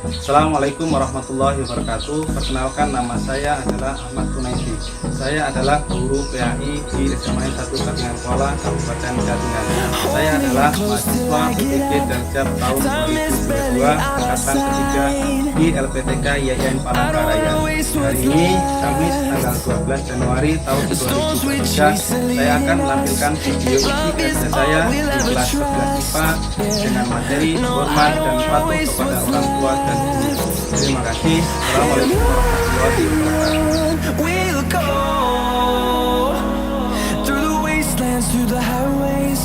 Assalamualaikum warahmatullahi wabarakatuh. Perkenalkan, nama saya adalah Ahmad Kunaidi. Saya adalah guru PAI di SMA 1 Katingan Kuala, Kabupaten Katingan. Saya adalah mahasiswa PTG Darjat tahun 2022, angkatan ketiga di LPTK IAIN Palangkaraya. Hari ini Kamis tanggal 12 Januari tahun 2023, saya akan menampilkan video uji kerja saya di kelas 11 IPA dengan materi hormat dan patuh kepada orang tua dan guru. Terima kasih. Assalamualaikum warahmatullahi wabarakatuh. We'll go through the wastelands, through the highways,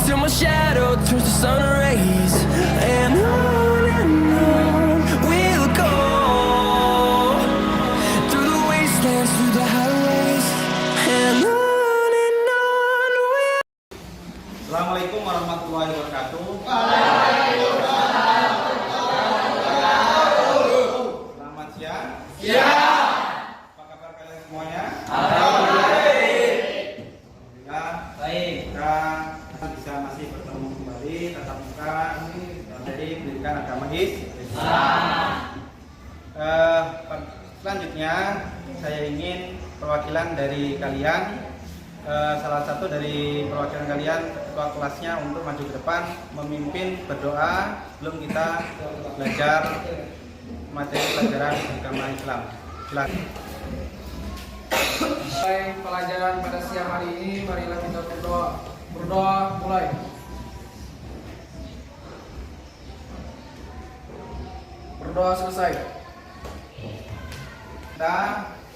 till my shadow turns to sun rays. And on we'll go through the wastelands, through the highways, and on we'll... Assalamualaikum warahmatullahi wabarakatuh. Selamat siang. Apa kabar kalian semuanya? Alhamdulillah. Baik. Kita bisa masih bertemu kembali tatap muka dari pendidikan agama Islam. Selanjutnya saya ingin perwakilan dari kalian, salah satu dari perwakilan kalian, ketua kelasnya, untuk maju ke depan memimpin berdoa sebelum kita belajar materi pelajaran agama Islam. Silakan. Mulai pelajaran pada siang hari ini, marilah kita berdoa. Berdoa mulai. Berdoa selesai.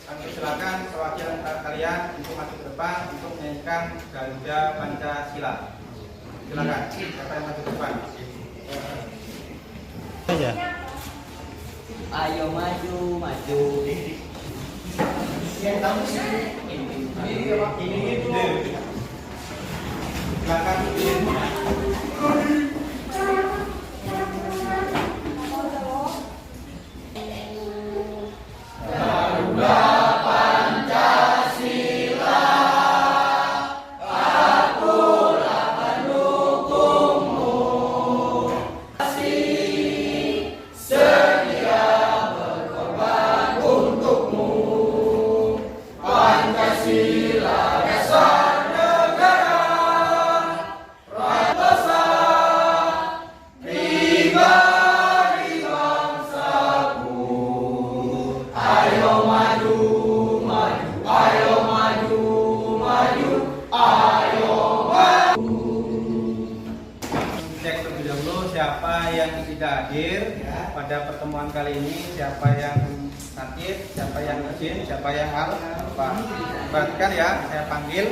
Kami silakan perwakilan kalian untuk maju ke depan untuk menyanyikan Garuda Pancasila. Silakan, siapa yang maju ke depan? Saja. Ayo maju, maju. Silakan. Cek terlebih dahulu siapa yang tidak hadir pada pertemuan kali ini, siapa yang sakit, siapa yang izin, siapa yang lupa. Perhatikan ya, saya panggil.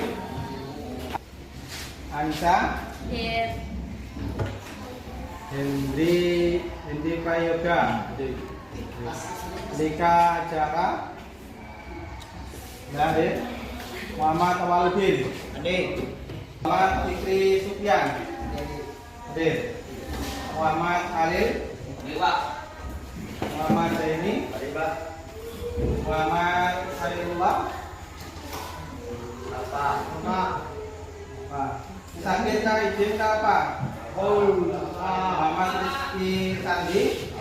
Anissa, Hendri Prayoga, Dika Ajara, Nadir, Muhammad Awaludin, Muhammad Fikri Sufyan, Muhammad Khalil, Muhammad Zaini, Muhammad Khalilullah, sakit kah, izin kah apa? Muhammad Rizky Sandi,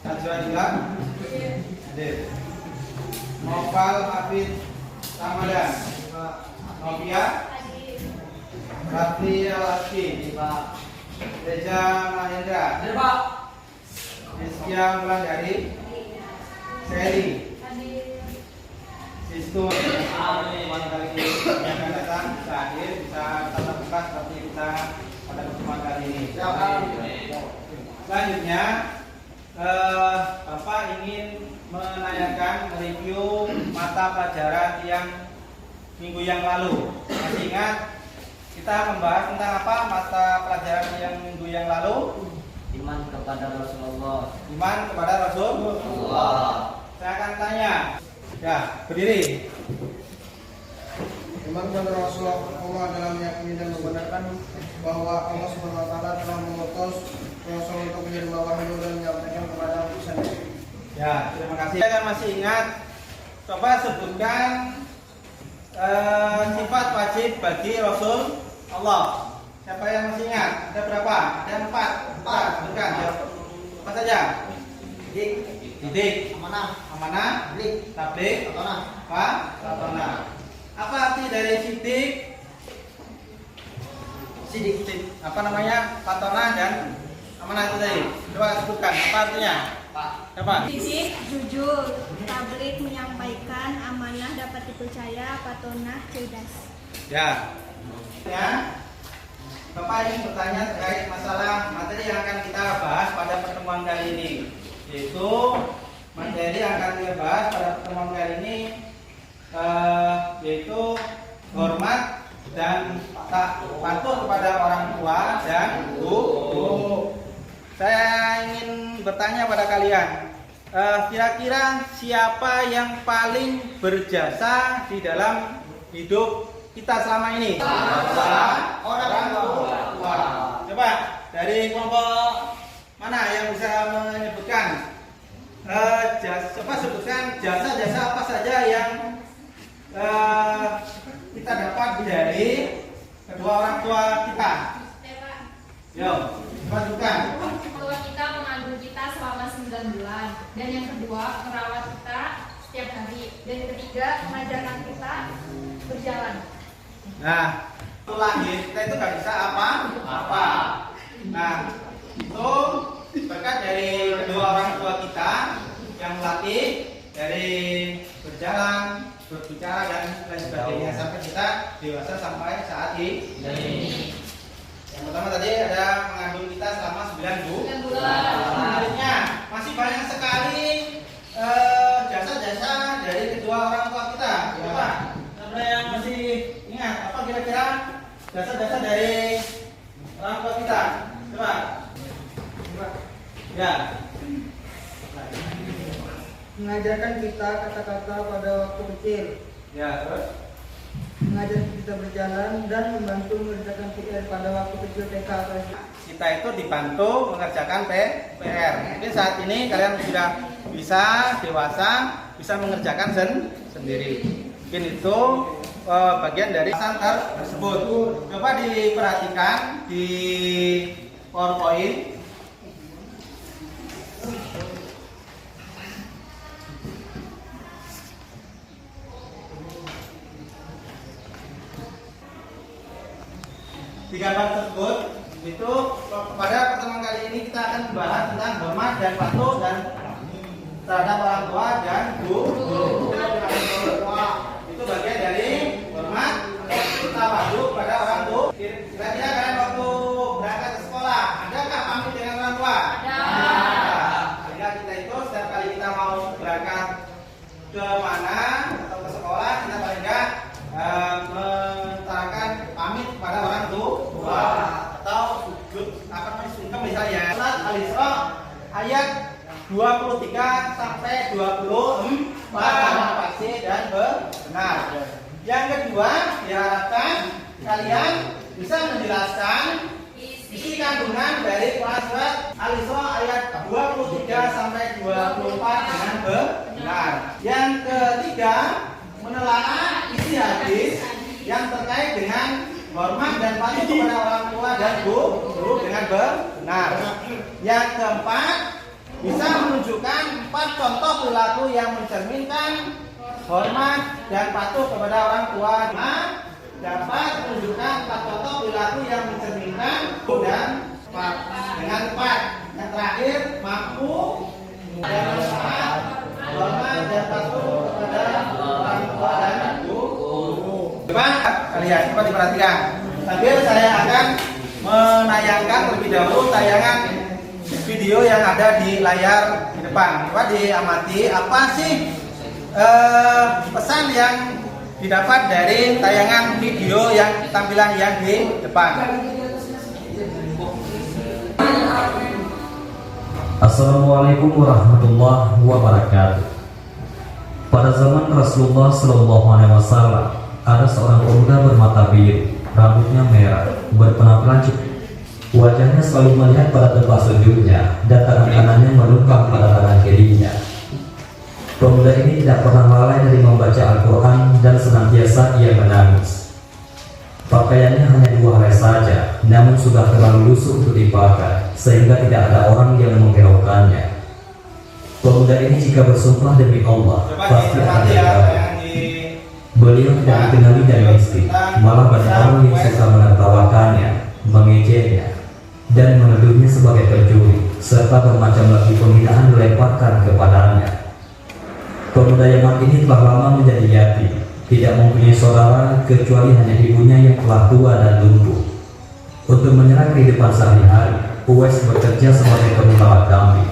Najwa Dilan, Noval Hafid Ramadan, Novia, Rafli Alaski, Reza Mahendra, Rizkia Mulandari, Seri, Sistu. Pertemuan kali ini yang akan datang bisa hadir, bisa tatap muka seperti kita pada pertemuan kali ini. Selanjutnya, Bapak ingin menanyakan review mata pelajaran yang minggu yang lalu. Masih ingat kita membahas tentang apa mata pelajaran yang minggu yang lalu? Iman kepada Rasulullah. Iman kepada Rasulullah. Saya akan tanya. Ya, berdiri. Iman kepada Rasulullah adalah meyakini dan membenarkan bahwa Allah SWT telah mengutus Rasul untuk menjadi wahyu dan menyampaikan kepada utusannya. Ya, terima kasih. Saya masih ingat. Coba sebutkan sifat wajib bagi Rasul Allah. Siapa yang masih ingat? Ada berapa? Ada 4. Sebutkan. saja? Didik, amanah, tabligh, fatonah. Apa arti dari sidik? Apa namanya? Fatonah dan amanah itu tadi. Coba sebutkan apa artinya? Coba. Didik, jujur, tabligh menyampaikan, amanah dapat dipercaya, fatonah cerdas. Ya. Bapak ingin bertanya terkait masalah materi yang akan kita bahas pada pertemuan kali ini, yaitu materi yang akan kita bahas pada pertemuan kali ini yaitu hormat dan patuh kepada orang tua dan guru. Saya ingin bertanya pada kalian, kira-kira siapa yang paling berjasa di dalam hidup kita selama ini? Orang tua. Coba dari kelompok mana yang bisa menyebutkan? Coba sebutkan jasa-jasa apa saja yang kita dapat dari kedua orang tua kita. Yo, coba sebutkan. Orang tua kita mengandung kita selama 9 bulan, dan yang kedua merawat kita setiap hari, dan yang ketiga mengajarkan kita berjalan. Nah, itu lahir kita itu nggak bisa apa-apa. Nah, itu berkat dari kedua orang tua kita yang melatih dari berjalan, berbicara dan lain sebagainya sampai kita dewasa sampai saat ini. Yang pertama tadi ada mengandung kita selama 9 bulan. Selanjutnya masih banyak sekali jasa-jasa dari kedua orang tua kita. Coba, ada yang masih ingat apa kira-kira jasa-jasa dari orang tua kita? Coba. Ya. Mengajarkan kita kata-kata pada waktu kecil, Ya, terus. mengajar kita berjalan dan membantu mengerjakan PR pada waktu kecil TK atau SD. Kita itu dibantu mengerjakan PR. Mungkin saat ini kalian sudah bisa dewasa, bisa mengerjakan sendiri. Mungkin itu bagian dari pesan tersebut. Coba diperhatikan di PowerPoint. Di gambar tersebut itu pada pertemuan kali ini kita akan membahas tentang hormat dan patuh dan terhadap orang tua dan guru. Itu bagian dari hormat dan kita patuh pada orang tua. Kira-kira kalian waktu berangkat ke sekolah adakah pamit dengan orang tua? Ada. Sehingga kita itu setiap kali kita mau berangkat ke mana atau ke sekolah kita paling enggak mengutarakan pamit pada orang tua atau sungkem misalnya. Surat Al-Isra ayat 23 sampai 24 pasti dan benar. Yang kedua diharapkan kalian bisa menjelaskan isi kandungan dari surat Al-Isra ayat 23 sampai 24 dengan benar. Yang ketiga menelaah isi hadis yang terkait dengan hormat dan patuh kepada orang tua dan guru dengan benar. Yang keempat, bisa menunjukkan 4 contoh perilaku yang mencerminkan hormat dan patuh kepada orang tua. Dapat menunjukkan 4 contoh perilaku yang mencerminkan dan dengan tepat. Yang terakhir, mampu dan manfaat hormat dan patuh kepada orang tua dan guru. Coba kalian coba diperhatikan. Sambil saya akan menayangkan terlebih dahulu tayangan video yang ada di layar di depan. Coba diamati apa sih pesan yang didapat dari tayangan video yang tampilan yang di depan. Assalamualaikum warahmatullahi wabarakatuh. Pada zaman Rasulullah SAW, ada seorang pemuda bermata biru, rambutnya merah, berpenampilan cukup. Wajahnya selalu melihat pada tempat sujudnya dan tangan kanannya menumpang pada tangan kirinya. Pemuda ini tidak pernah lalai dari membaca Al-Quran dan senantiasa ia menangis. Pakaiannya hanya 2 helai saja, namun sudah terlalu lusuh untuk dipakai, sehingga tidak ada orang yang menggerokannya. Pemuda ini jika bersumpah demi Allah Coba pasti akan dicermati ya, terkabul. yang di Beliau tidak dikenali dari miskin, malah banyak orang yang suka menertawakannya, mengejeknya, dan menuduhnya sebagai pencuri, serta bermacam lagi penghinaan dilemparkan kepadanya. Pemuda Yaman ini telah lama menjadi yatim, tidak mempunyai saudara kecuali hanya ibunya yang telah tua dan lumpuh. Untuk menyerang kehidupan sehari-hari, Uwais bekerja sebagai pemelihara kambing.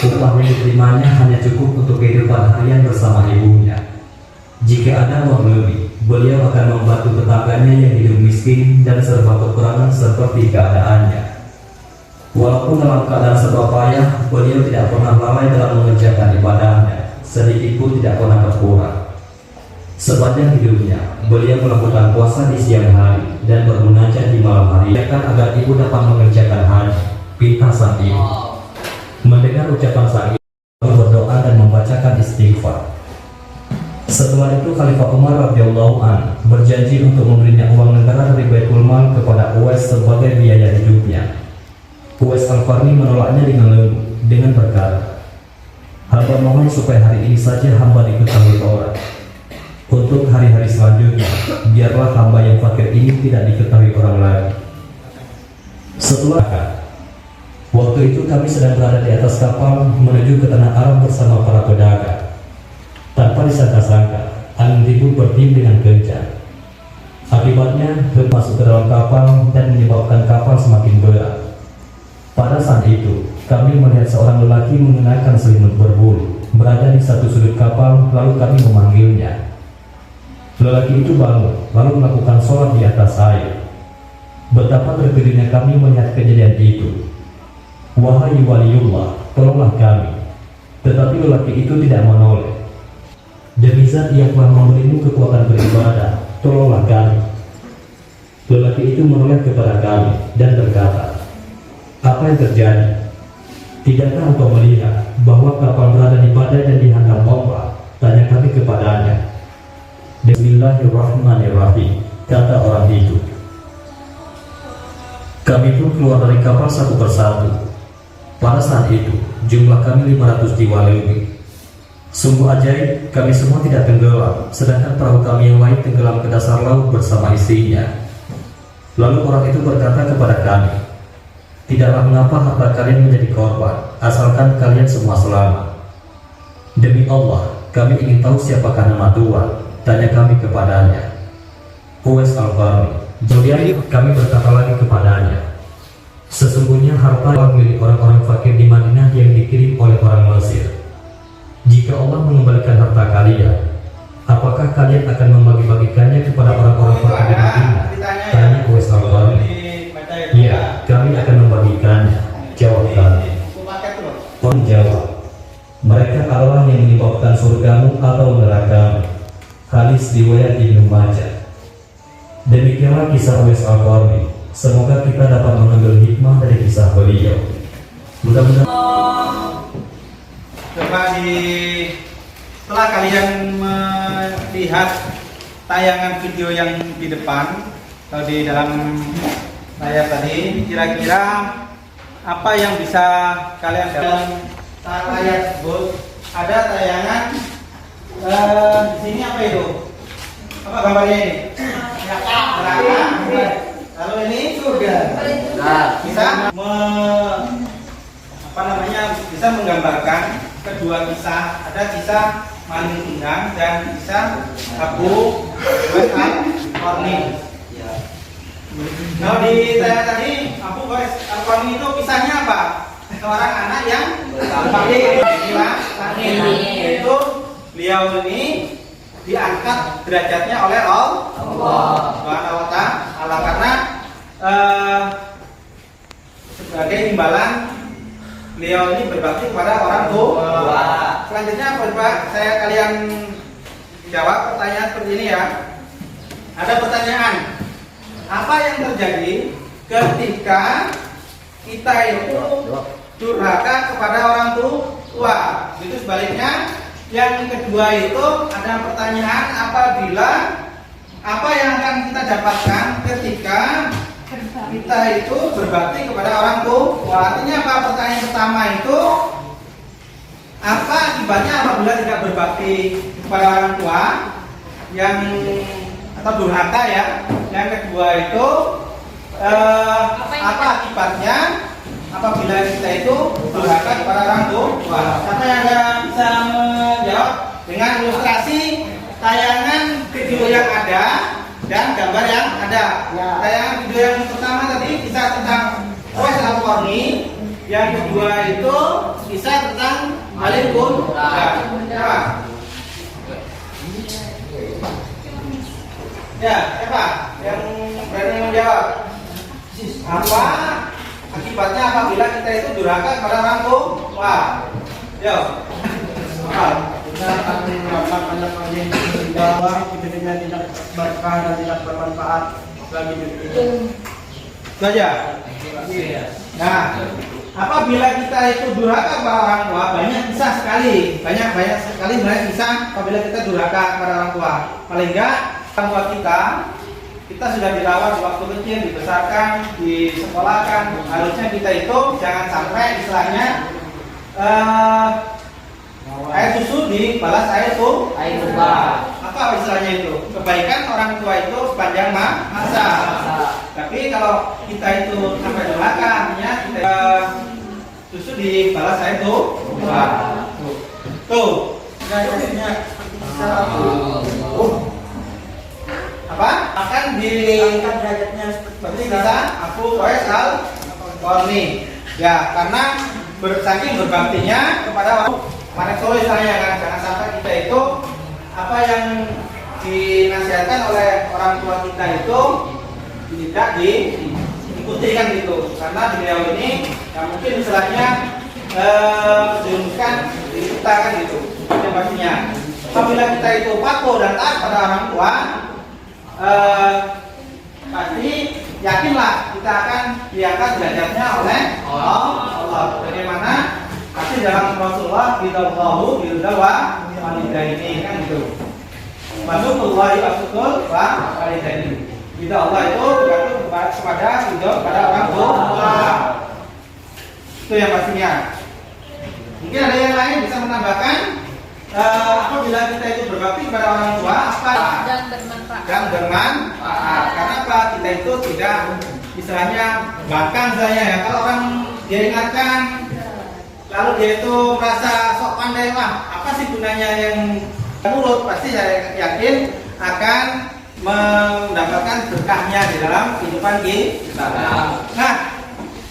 Upah yang diterimanya hanya cukup untuk kehidupan harian bersama ibunya. Jika ada uang lebih, beliau akan membantu tetangganya yang hidup miskin dan serba kekurangan seperti keadaannya. Walaupun dalam keadaan serba payah, beliau tidak pernah lalai dalam mengerjakan ibadahnya, sedikit pun tidak pernah berkurang. Sepanjang hidupnya, beliau melakukan puasa di siang hari dan bermunajat di malam hari agar ibu dapat mengerjakan haji. Pinta sang ibu. Mendengar ucapan sang ibu, berdoa dan membacakan istighfar. Setelah itu Khalifah Umar radhiyallahu an berjanji untuk memberinya uang negara dari Baitul Mal kepada Uwais sebagai biaya hidupnya. Uwais Al-Qarni menolaknya dengan berkata, "Hamba mohon supaya hari ini saja hamba diketahui orang. Untuk hari-hari selanjutnya, biarlah hamba yang fakir ini tidak diketahui orang lagi." Setelah waktu itu kami sedang berada di atas kapal menuju ke tanah Arab bersama para pedagang. Tanpa disangka-sangka, angin ribut bertiup dengan kencang. Akibatnya, hempas masuk ke dalam kapal dan menyebabkan kapal semakin berat. Pada saat itu, kami melihat seorang lelaki mengenakan selimut berbulu berada di satu sudut kapal, lalu kami memanggilnya. Lelaki itu bangun, lalu melakukan sholat di atas air. Betapa terkejutnya kami melihat kejadian itu. "Wahai waliullah, tolonglah kami." Tetapi lelaki itu tidak menoleh. "Demi zat yang telah memberimu kekuatan beribadah, tolonglah kami." Lelaki itu menoleh kepada kami dan berkata, "Apa yang terjadi? Tidakkah engkau melihat bahwa kapal berada di badai dan dihantam ombak?" Tanya kami kepadanya. "Bismillahirrahmanirrahim," kata orang itu. Kami pun keluar dari kapal satu persatu. Pada saat itu, jumlah kami 500 jiwa lebih. Sungguh ajaib, kami semua tidak tenggelam, sedangkan perahu kami yang lain tenggelam ke dasar laut bersama isinya. Lalu orang itu berkata kepada kami, "Tidaklah mengapa harta kalian menjadi korban, asalkan kalian semua selamat." "Demi Allah, kami ingin tahu siapakah nama Tuhan," tanya kami kepadanya. "Uwais Al-Qarni." Kemudian kami berkata lagi kepadanya, "Sesungguhnya harta milik orang-orang fakir di Madinah yang dikirim oleh orang Mesir. Jika Allah mengembalikan harta kalian, apakah kalian akan membagi-bagikannya kepada orang-orang fakir di Madinah?" Tanya Uwais Al-Qarni. "Ya, kami akan membagikannya," jawab kami. Orang jawab, "Mereka adalah yang menyebabkan surgamu atau nerakamu." Hadis riwayat Ibnu Majah. Demikianlah kisah Uwais Al-Qarni. Semoga kita dapat mengambil hikmah dari kisah beliau. Mudah-mudahan setelah kalian melihat tayangan video yang di depan atau di dalam layar tadi, kira-kira apa yang bisa kalian dalam layar tersebut? Ada tayangan di sini, apa itu? Apa gambarnya ini? Neraka. Lalu ini surga. Bisa bisa menggambarkan kedua kisah. Ada kisah Maling Tunggang dan kisah Abu Uwais Al-Qarni. Nah, di tayangan tadi Abu Uwais Al-Qarni itu kisahnya apa? Seorang anak yang fakir, yaitu beliau ini diangkat derajatnya oleh Allah Subhanahu wa Ta'ala karena sebagai imbalan beliau ini berbakti kepada orang tua. Selanjutnya coba kalian jawab pertanyaan seperti ini ya. Ada pertanyaan, apa yang terjadi ketika kita itu durhaka kepada orang tua? Itu sebaliknya. Yang kedua itu ada pertanyaan, apabila apa yang akan kita dapatkan ketika kita itu berbakti kepada orang tua? Artinya apa? Pertanyaan pertama itu akibatnya apabila tidak berbakti kepada orang tua yang atau durhaka ya. Yang kedua itu apa akibatnya apabila kita itu durhaka kepada orang tua? Siapa yang bisa menjawab dengan ilustrasi tayangan video yang ada dan gambar yang ada. Tayangan video yang pertama tadi kisah tentang Uwais Al-Qarni, yang kedua itu kisah tentang Malik bin Siapa? Ya, siapa yang berani menjawab? Apa akibatnya apabila kita itu durhaka kepada orang tua? Yo. Kita akan mendapatkan bahwa hidupnya tidak berkah dan tidak bermanfaat bagi diri kita. Itu aja. Nah, apabila kita itu durhaka kepada orang tua, banyak kisah sekali, banyak sekali kisah apabila kita durhaka kepada orang tua. Paling enggak orang tua kita sudah dirawat di waktu kecil, dibesarkan, disekolahkan. Harusnya kita itu jangan sampai istilahnya air susu dibalas air tumpah. Apa istilahnya itu? Kebaikan orang tua itu sepanjang masa. Tapi kalau kita itu sampai durhaka, artinya kita susu dibalas air tumpah. Tuh. Apa? Akan diangkat derajatnya seperti bisa aku Uwais Al-Qarni. Ya, karena saking berbaktinya kepada Manek Solo istilahnya kan, jangan sampai kita itu apa yang dinasihatkan oleh orang tua kita itu tidak diikuti kan gitu. Karena beliau ini yang mungkin istilahnya menjerumuskan diri kita kan gitu. Yang pastinya apabila kita itu patuh dan taat pada orang tua, pasti yakinlah kita akan diangkat derajatnya oleh Allah. Bagaimana? Pasti dalam Rasulullah bidallahu bildawa walidaini kan gitu. Masukul wa walidaini. Bidal Allah itu bergantung kepada bidal pada orang tua. Itu yang pastinya. Mungkin ada yang lain bisa menambahkan apabila kita itu berbakti kepada orang tua apa dan bermanfaat. Karena apa? Kita itu tidak istilahnya bahkan saya ya kalau orang dia ingatkan lalu dia itu merasa sok pandai lah, apa sih gunanya yang nurut, pasti saya yakin akan mendapatkan berkahnya di dalam kehidupan kita. Nah,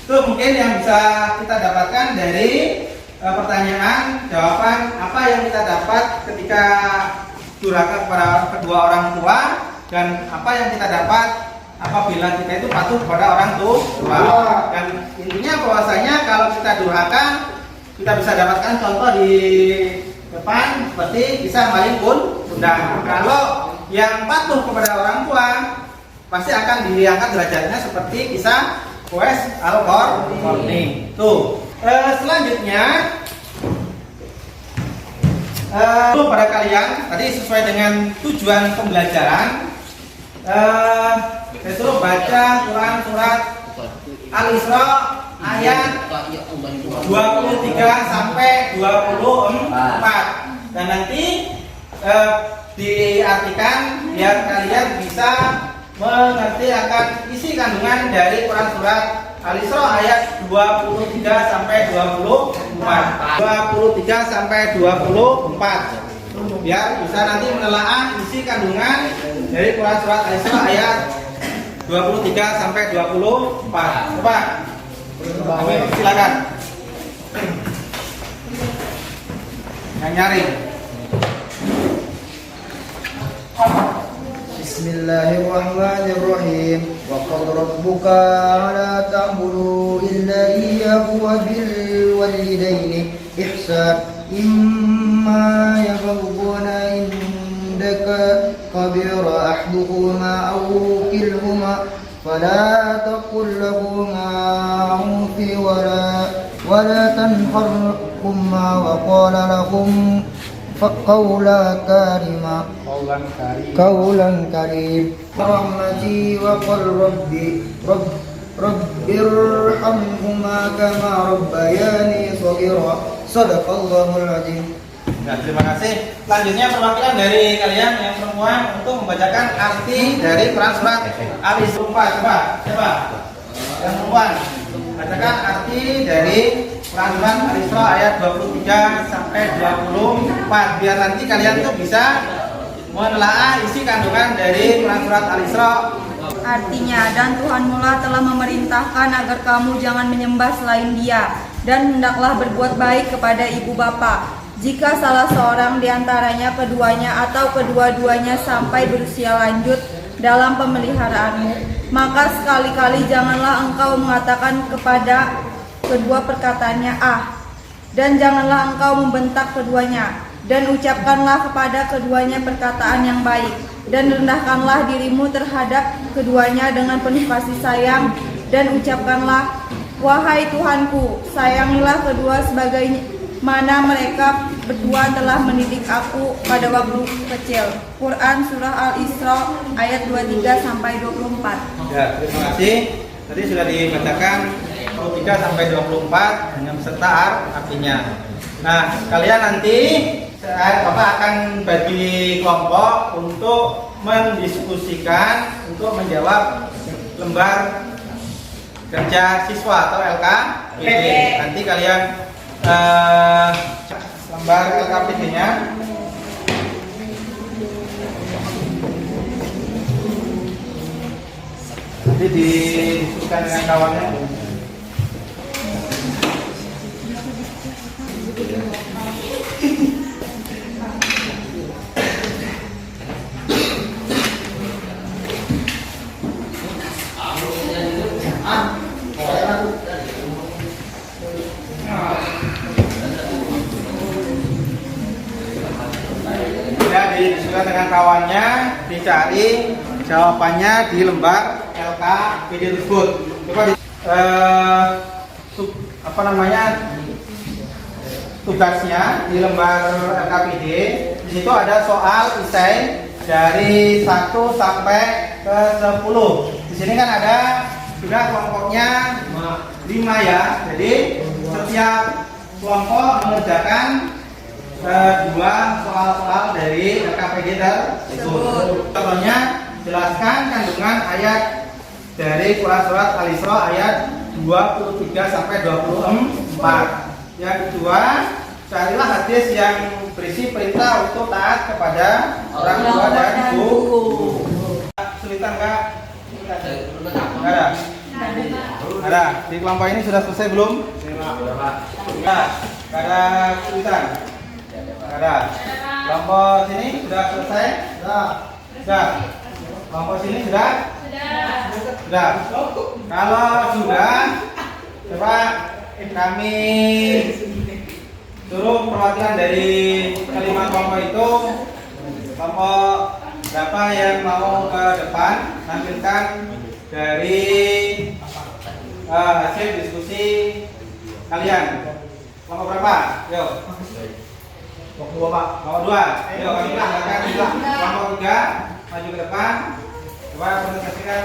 itu mungkin yang bisa kita dapatkan dari pertanyaan jawaban apa yang kita dapat ketika durhaka kepada kedua orang tua dan apa yang kita dapat apabila kita itu patuh kepada orang tua. Dan intinya bahwasanya kalau kita durhaka kita bisa dapatkan contoh di depan seperti kisah Malik bin Sinan. Kalau yang patuh kepada orang tua pasti akan diangkat derajatnya seperti kisah Uwais Al-Qarni. Tuh. Selanjutnya pada kalian tadi sesuai dengan tujuan pembelajaran saya suruh baca Quran surat Al-Isra ayat 23 sampai 24 dan nanti diartikan biar kalian bisa mengerti akan isi kandungan dari Quran surat Al-Isra ayat 23 sampai 24 sampai 24 biar bisa nanti menelaah isi kandungan dari Quran surat Al-Isra ayat 23 sampai 24. Coba. Silakan. Yang nyari. Bismillahirrahmanirrahim. Wa qad rabbuka la ta'budu illa iyyahu wa bil walidaini ihsan. Imma yabluguna indaka kabira ahduhuma aw kilhuma فلا تقل لهما أف ولا تنهرهما وقال لهم قولا كريما رحمتي وقل رب ارحمهما كما ربياني صغيرا صدق الله العظيم Nah, terima kasih. Selanjutnya perwakilan dari kalian yang perempuan untuk membacakan arti dari Quran surat Al-Isra. Coba. Yang perempuan bacakan arti dari Quran surat Al-Isra ayat 23 sampai 24. Biar nanti kalian tuh bisa menelaah isi kandungan dari Quran surat Al-Isra. Artinya, dan Tuhanmulah telah memerintahkan agar kamu jangan menyembah selain Dia, dan hendaklah berbuat baik kepada ibu bapa. Jika salah seorang di antaranya, keduanya atau kedua-duanya sampai berusia lanjut dalam pemeliharaanmu, maka sekali-kali janganlah engkau mengatakan kepada kedua perkataannya dan janganlah engkau membentak keduanya, dan ucapkanlah kepada keduanya perkataan yang baik, dan rendahkanlah dirimu terhadap keduanya dengan penuh kasih sayang, dan ucapkanlah, wahai Tuhanku, sayangilah kedua sebagaimana mereka berdua telah mendidik aku pada waktu kecil. Quran surah Al-Isra ayat 23 sampai 24. Ya, terima kasih. Tadi sudah dibacakan 23 sampai 24 dengan beserta artinya. Nah, kalian nanti Bapak akan bagi kelompok untuk mendiskusikan, untuk menjawab lembar kerja siswa atau LKPD. Nanti kalian lembar LKPD-nya nanti didiskusikan dengan kawannya. Didiskusikan dengan kawannya, dicari jawabannya di lembar LKPD tersebut. Coba tugasnya di lembar LKPD. Di situ ada soal esai dari 1 sampai ke 10. Di sini kan ada sudah kelompoknya 5 ya. Jadi setiap kelompok mengerjakan 2 soal-soal dari LKPD tersebut. Contohnya, jelaskan kandungan ayat dari Quran surat Al-Isra ayat 23 sampai 24. Yang kedua, carilah hadis yang berisi perintah untuk taat kepada orang tua dan ibu. Kesulitan enggak? Enggak ada. Di kelompok ini sudah selesai belum? Enggak ada kesulitan. Ada. Kelompok sini sudah selesai? Sudah. Kelompok sini sudah? Sudah. Kalau sudah, coba kami suruh perwakilan dari kelima kelompok itu, kelompok berapa yang mau ke depan, tampilkan dari hasil diskusi kalian. Kelompok berapa? Yuk. Kelompok 2, Pak. Kelompok 2. Yuk, kami persilakan kelompok 3 maju ke depan. Coba presentasikan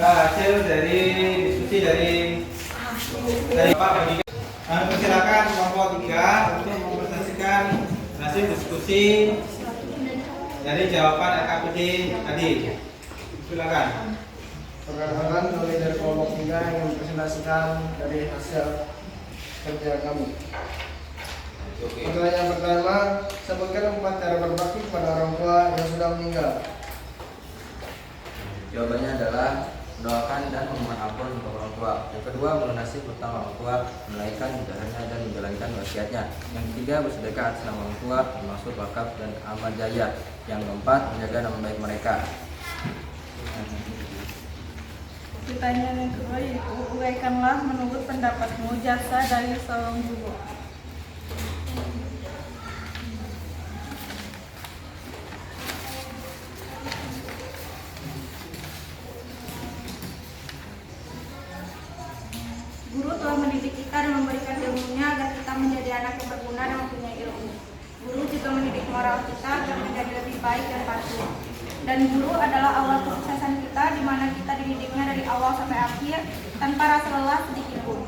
hasil dari diskusi dari Pak Bagi. Kami persilakan kelompok 3 untuk mempresentasikan hasil diskusi dari jawaban LKPD tadi. Silakan. Perkenalkan, kami dari kelompok 3 yang mempresentasikan dari hasil kerja kami. Pertanyaan pertama, sebutkan 4 cara berbakti kepada orang tua yang sudah meninggal. Jawabannya adalah mendoakan dan memohon ampun untuk orang tua. Yang kedua, melunasi hutang orang tua, menunaikan ibadahnya dan menjalankan wasiatnya. Yang ketiga, bersedekah atas nama orang tua, termasuk wakaf dan amal jariah. Yang keempat, menjaga nama baik mereka. Pertanyaan yang kedua yaitu, uraikanlah menurut pendapatmu jasa dari seorang guru. Guru telah mendidik kita dan memberikan ilmunya agar kita menjadi anak yang berguna dan mempunyai ilmu. Guru juga mendidik moral kita agar menjadi lebih baik dan patuh. Dan guru adalah awal kesuksesan kita, di mana kita dididiknya dari awal sampai akhir tanpa rasa lelah sedikit pun.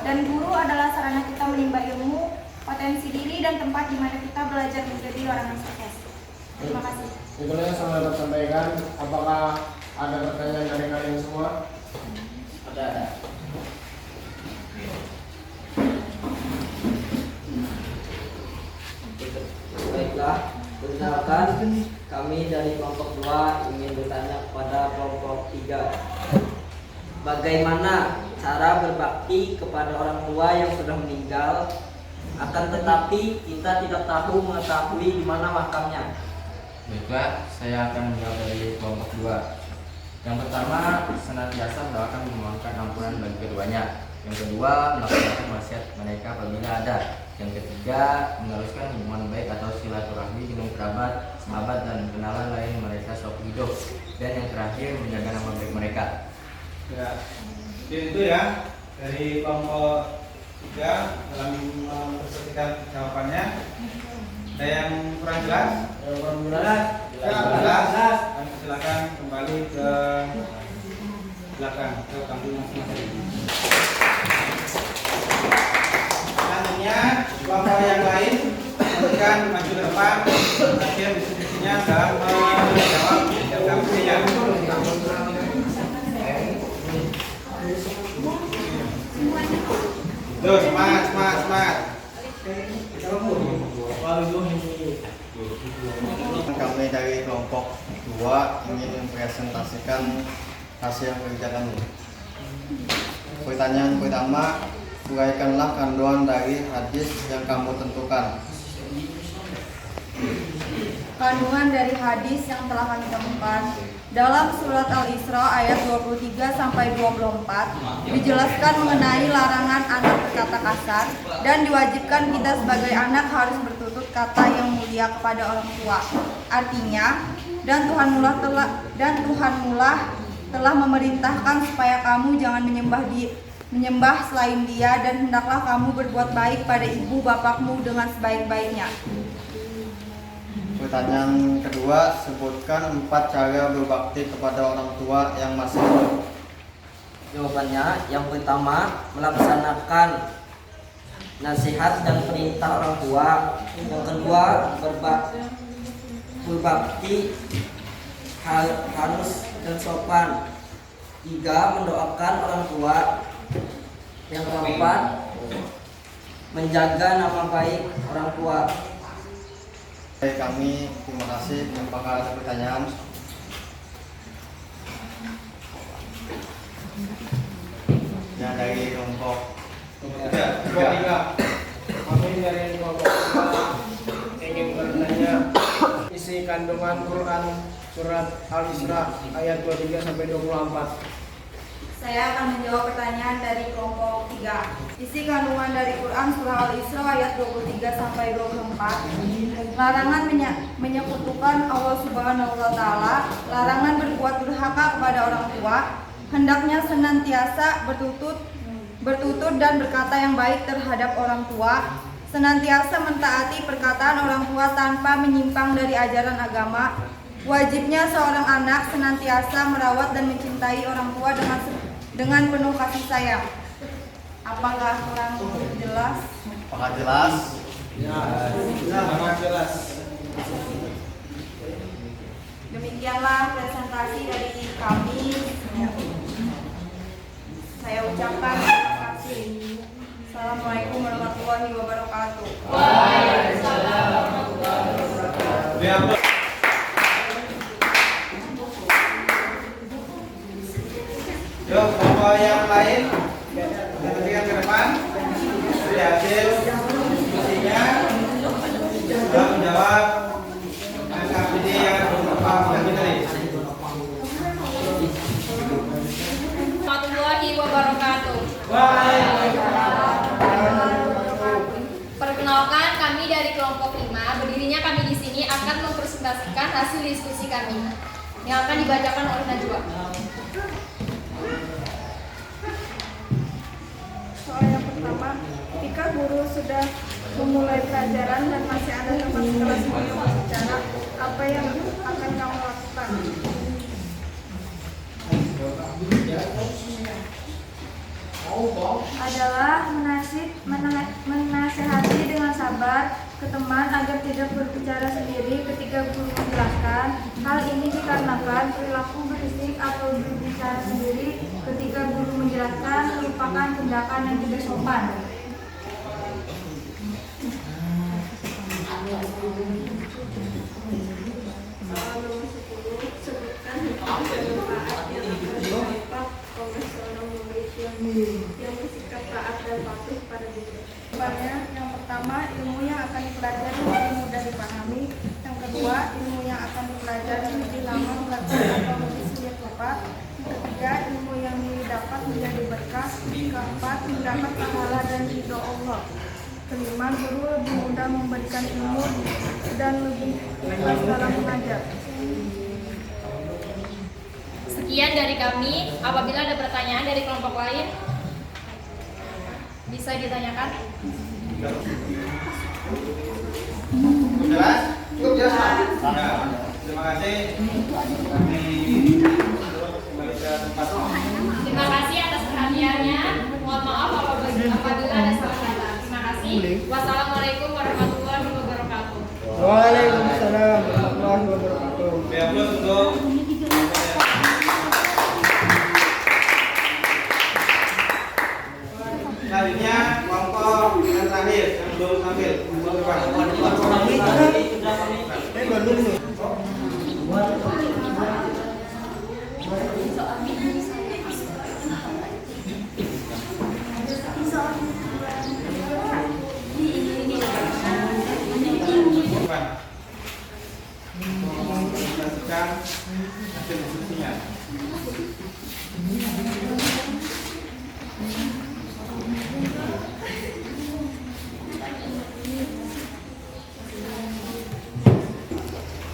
Dan guru adalah sarana kita menimba ilmu, potensi diri dan tempat di mana kita belajar belajar menjadi orang yang sukses. Terima kasih. Itulah yang saya dapat sampaikan. Apakah ada pertanyaan dari kalian semua? Ada. Baiklah, perkenalkan kami dari kelompok 2 ingin bertanya kepada kelompok 3. Bagaimana cara berbakti kepada orang tua yang sudah meninggal, akan tetapi kita tidak mengetahui di mana makamnya? Baiklah, saya akan menjawab dari kelompok 2. Yang pertama, senantiasa mendoakan memohonkan ampunan bagi keduanya. Yang kedua, melaksanakan wasiat mereka apabila ada. Yang ketiga, meneruskan hubungan baik atau silaturahmi dengan kerabat, sahabat, dan kenalan lain mereka sewaktu hidup. Dan yang terakhir, menjaga nama baik mereka. Ya, itu ya dari kelompok 3 dalam memperhatikan jawabannya. Ada yang kurang jelas? Jelas. Silakan kembali ke belakang ke kampung masing-masing. Selanjutnya kelompok yang lain akan maju ke depan bagian diskusinya dalam menjawab kampungnya. Tuh, semangat. Kami dari kelompok 2 ingin mempresentasikan hasil kerja kami. Pertanyaan pertama, uraikanlah kandungan dari hadis yang kamu tentukan. Kandungan dari hadis yang telah kami temukan dalam surat Al-Isra ayat 23-24 dijelaskan mengenai larangan anak berkata kasar dan diwajibkan kita sebagai anak harus bertutur kata yang mulia kepada orang tua. Artinya, dan Tuhanmulah telah memerintahkan supaya kamu jangan menyembah selain Dia, dan hendaklah kamu berbuat baik pada ibu bapakmu dengan sebaik-baiknya. Pertanyaan kedua, sebutkan 4 cara berbakti kepada orang tua yang masih hidup. Jawabannya, yang pertama, melaksanakan nasihat dan perintah orang tua. Yang kedua, berbakti halus dan sopan. 3, mendoakan orang tua. Yang keempat, menjaga nama baik orang tua. Baik, kami terima kasih. Apakah ada pertanyaan? Ya, dari kelompok 3. Kami dari kelompok 3 ingin bertanya isi kandungan Quran surat Al-Isra ayat 23-24. Saya akan menjawab pertanyaan dari kelompok 3. Isi kandungan dari Quran surah Al-Isra ayat 23-24. Larangan menyekutukan Allah Subhanahu wa taala, larangan berbuat durhaka kepada orang tua, hendaknya senantiasa bertutur dan berkata yang baik terhadap orang tua, senantiasa mentaati perkataan orang tua tanpa menyimpang dari ajaran agama. Wajibnya seorang anak senantiasa merawat dan mencintai orang tua dengan penuh kasih sayang. Apakah kurang jelas? Apakah jelas? Ya, sangat jelas. Demikianlah presentasi dari kami. Saya ucapkan terima kasih. Assalamualaikum warahmatullahi wabarakatuh. Waalaikumsalam warahmatullahi wabarakatuh. Yuk, kelompok yang lain kemudian ke depan. Sudah hasil diskusinya sudah menjawab KPD yang Bapak Menteri. Warahmatullahi wabarakatuh. Perkenalkan, kami dari kelompok 5. Berdirinya kami di sini akan mempresentasikan hasil diskusi kami yang akan dibacakan oleh Najwa. Soal yang pertama, ketika guru sudah memulai pelajaran dan masih ada teman kelas yang berbicara, apa yang akan kamu lakukan? Adalah menasihati dengan sabar, ke teman agar tidak berbicara sendiri ketika guru menjelaskan. Hal ini dikarenakan perilaku berisik atau berbicara sendiri ketika guru menjelaskan merupakan tindakan yang tidak sopan. Sebutkan manfaat yang akan didapat oleh seorang murid yang bersikap taat dan patuh pada guru. Yang pertama, ilmu yang akan dipelajari lebih mudah dipahami. Yang kedua, ilmu yang akan dipelajari lebih lama melakukan atau lebih sulit lupa. Yang ketiga, ilmu yang didapat menjadi berkah. Keempat, mendapat pahala dan ridho Allah. Kelima, guru lebih mudah memberikan ilmu dan lebih ikhlas dalam mengajar. Sekian dari kami. Apabila ada pertanyaan dari kelompok lain, bisa ditanyakan. Jelas? Cukup jelas, Pak? Nah, terima kasih. Kami kembali ke tempat. Terima kasih atas perhatiannya. Mohon maaf apabila ada salah kata. Terima kasih. Wassalamualaikum warahmatullahi wabarakatuh. Waalaikumsalam warahmatullahi wabarakatuh. Biar untuk selanjutnya kelompok yang terakhir yang belum tampil. Presentasikan hasil diskusinya.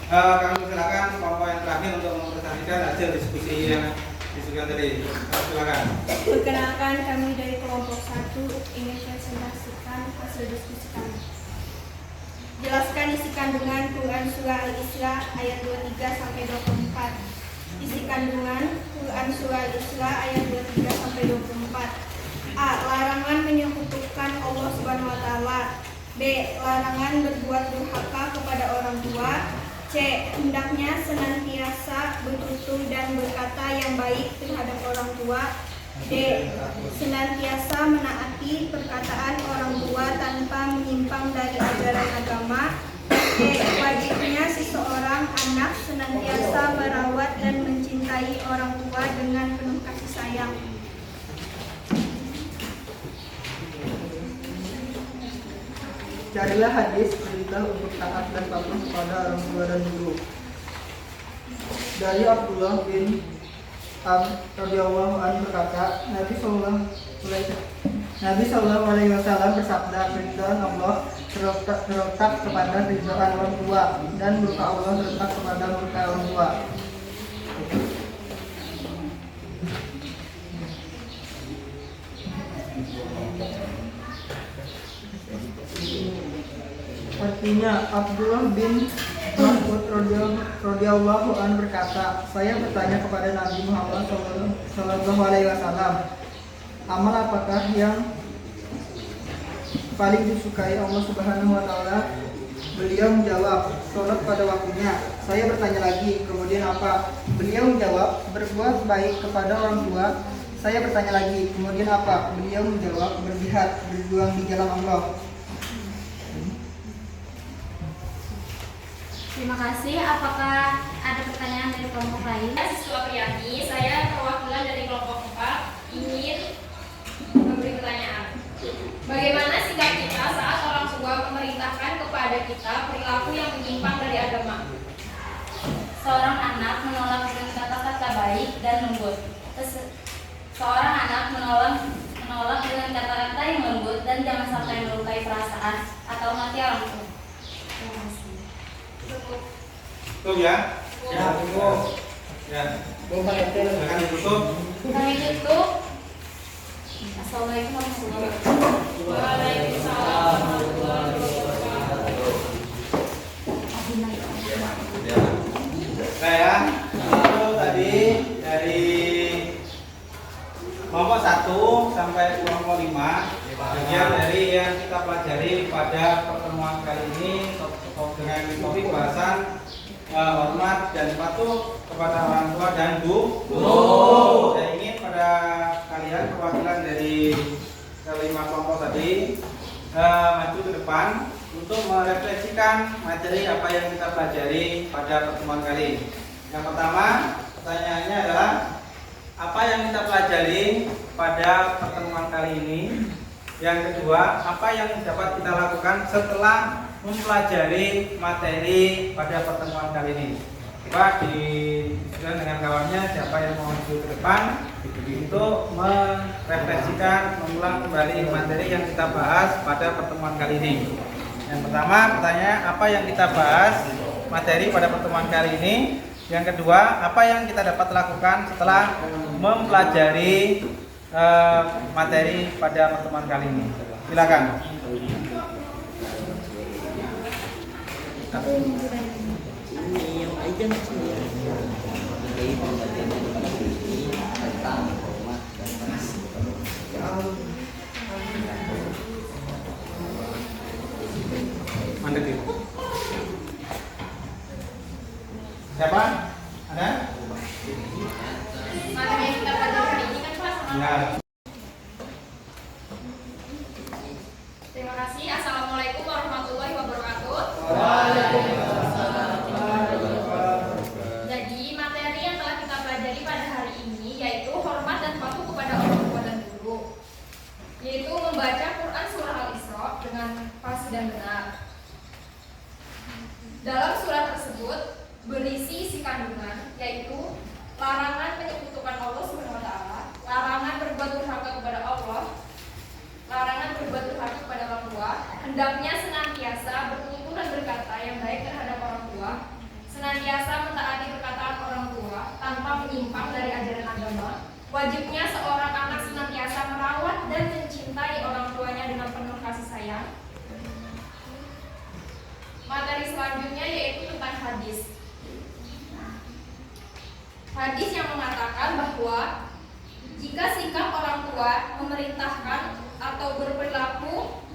Kami silakan kelompok yang terakhir untuk mempresentasikan hasil diskusi yang diskusikan tadi. Silakan. Perkenalkan, kami dari kelompok 1 ingin presentasikan hasil diskusi kami. Jelaskan isi kandungan Quran Surah Al-Isra ayat 23 sampai 24. Isi kandungan Quran Surah Al-Isra ayat 23 sampai 24. A. Larangan menyekutukan Allah Subhanahu wa taala. B. Larangan berbuat durhaka kepada orang tua. C. Hendaknya senantiasa bertutur dan berkata yang baik terhadap orang tua. D. Senantiasa menaati perkataan orang tua tanpa menyimpang dari ajaran agama. D. Wajibnya seseorang anak senantiasa merawat dan mencintai orang tua dengan penuh kasih sayang. Carilah hadis perintah untuk taat dan patuh kepada orang tua dan guru. Dari Abdullah bin radhiyallahu anhu berkata, Nabi Sallallahu Alaihi Wasallam bersabda, perintah Allah terletak kepada ridhaan orang tua dan murka Allah terletak kepada murka orang tua. Artinya, Abdullah bin Mas'ud radhiyallahu anhu berkata, saya bertanya kepada Nabi Muhammad sallallahu alaihi wasallam, amal apakah yang paling disukai Allah Subhanahu wa taala? Beliau menjawab, sholat pada waktunya. Saya bertanya lagi, kemudian apa? Beliau menjawab, berbuat baik kepada orang tua. Saya bertanya lagi, kemudian apa? Beliau menjawab, berjihad, berjuang di jalan Allah. Terima kasih. Apakah ada pertanyaan dari kelompok lain? Siswa Priyani, saya perwakilan dari kelompok 4 ingin memberi pertanyaan. Bagaimana sikap kita saat orang tua memerintahkan kepada kita perilaku yang menyimpang dari agama? Seorang anak menolak dengan kata-kata baik dan lembut. Seorang anak menolak dengan kata-kata yang lembut dan jangan sampai melukai perasaan atau hati orang tua. Terima kasih. Cukup ya? Ya, cukup. Ya. Silakan ditutup. Kami tutup. Assalamualaikum warahmatullahi wabarakatuh. Waalaikumsalam warahmatullahi wabarakatuh. Nah ya, itu tadi dari kelompok 1 sampai kelompok 5 bagian dari yang kita pelajari pada pertemuan kali ini dengan topik bahasan hormat dan patuh kepada orang tua dan guru. Saya ingin pada kalian perwakilan dari kelima kelompok tadi maju ke depan untuk merefleksikan materi apa yang kita pelajari pada pertemuan kali ini. Yang pertama, pertanyaannya adalah apa yang kita pelajari pada pertemuan kali ini. Yang kedua, apa yang dapat kita lakukan setelah mempelajari materi pada pertemuan kali ini. Coba diskusikan dengan kawannya siapa yang mau maju ke depan untuk merefleksikan, mengulang kembali materi yang kita bahas pada pertemuan kali ini. Yang pertama, pertanyaan apa yang kita bahas materi pada pertemuan kali ini. Yang kedua, apa yang kita dapat lakukan setelah mempelajari materi pada pertemuan kali ini. Silakan. Mana dia? Siapa? Ada? Materi yang kita pelajari ini kan kelas Ya. Terima kasih. Assalamualaikum warahmatullahi wabarakatuh. Jadi materi yang telah kita pelajari pada hari ini yaitu hormat dan patuh kepada orang tua dan guru, yaitu membaca Quran surah Al-Isra dengan fasih dan benar. Dalam surah tersebut berisi isi kandungan yaitu larangan menyekutukan Allah SWT, larangan berbuat durhaka kepada Allah, larangan berbuat durhaka kepada orang tua, hendaknya senantiasa bertutur dan berkata yang baik terhadap orang tua, senantiasa mentaati perkataan orang tua tanpa menyimpang dari ajaran agama, wajibnya seorang anak senantiasa merawat dan mencintai orang tuanya dengan penuh kasih sayang. Materi selanjutnya yaitu tentang hadis. Hadis yang mengatakan bahwa jika sikap orang tua memerintahkan atau berperilaku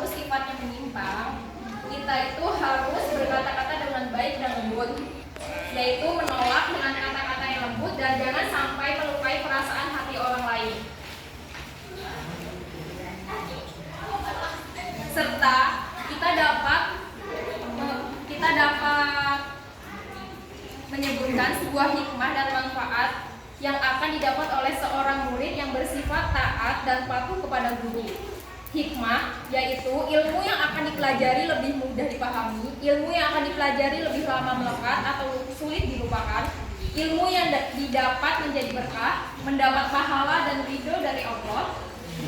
sifatnya menyimpang, kita itu harus berkata-kata dengan baik dan lembut, yaitu menolak dengan kata-kata yang lembut dan jangan sampai melukai perasaan hati orang lain. Serta kita dapat menyebutkan sebuah hikmah dan manfaat yang akan didapat oleh seorang murid yang bersifat taat dan patuh kepada guru. Hikmah yaitu ilmu yang akan dipelajari lebih mudah dipahami, ilmu yang akan dipelajari lebih lama melekat atau sulit dilupakan, ilmu yang didapat menjadi berkah, mendapat pahala dan ridho dari Allah.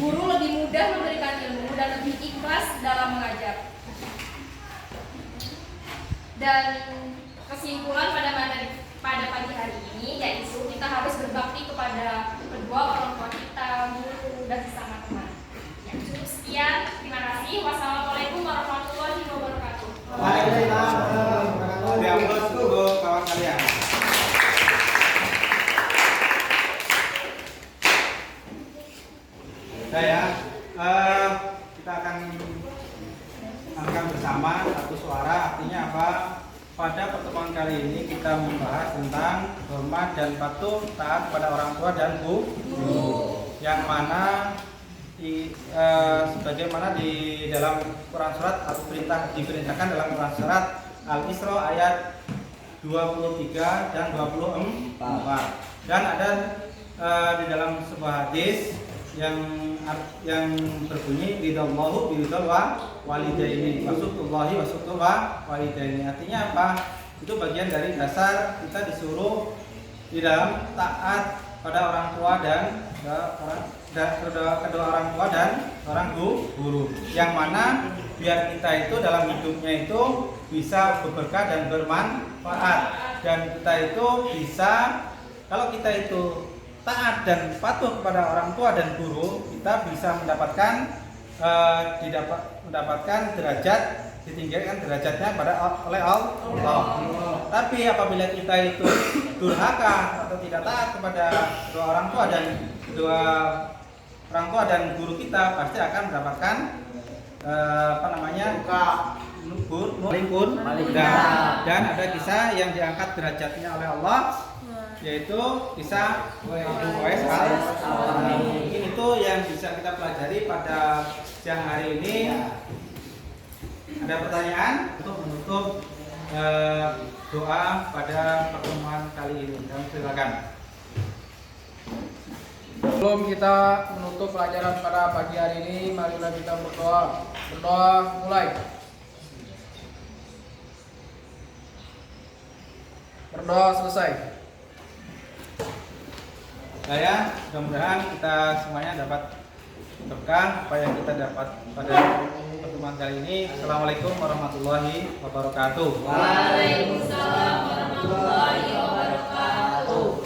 Guru lebih mudah memberikan ilmu dan lebih ikhlas dalam mengajar. Dan kesimpulan pada pagi hari ini yaitu kita harus berbakti kepada kedua orang tua kita, guru dan sesama teman. Ya, cukup sekian. Terima kasih. Wassalamualaikum warahmatullahi wabarakatuh. Waalaikumsalam. Diamplos dulu kawan kalian. Kita akan angkat bersama satu suara. Artinya apa? Pada pertemuan kali ini kita membahas tentang hormat dan patuh taat pada orang tua dan guru, yang mana sebagaimana di dalam Quran surat atau diperintahkan dalam Quran surat Al-Isra ayat 23 dan 24, dan ada di dalam sebuah hadis yang berbunyi ridallahu biridal walidaini wasutullahi wasutul walidaini. Artinya apa? Itu bagian dari dasar kita disuruh di dalam taat pada orang tua dan kedua orang tua dan orang guru, yang mana biar kita itu dalam hidupnya itu bisa berberkah dan bermanfaat, dan kita itu bisa, kalau kita itu taat dan patuh kepada orang tua dan guru, kita bisa mendapatkan derajat, ditinggikan derajatnya oleh Allah. Tapi apabila kita itu durhaka atau tidak taat kepada kedua orang tua dan kedua orang tua dan guru kita pasti akan mendapatkan dan ada kisah yang diangkat derajatnya oleh Allah, yaitu kisah Uwais al-Qarni. Mungkin itu yang bisa kita pelajari pada siang hari ini. Ada pertanyaan untuk menutup doa pada pertemuan kali ini? Kami silakan. Sebelum kita menutup pelajaran pada pagi hari ini, marilah kita berdoa. Berdoa mulai. Berdoa selesai. Mudah-mudahan kita semuanya dapat berkah apa yang kita dapat pada pertemuan kali ini. Assalamualaikum warahmatullahi wabarakatuh. Waalaikumsalam warahmatullahi wabarakatuh.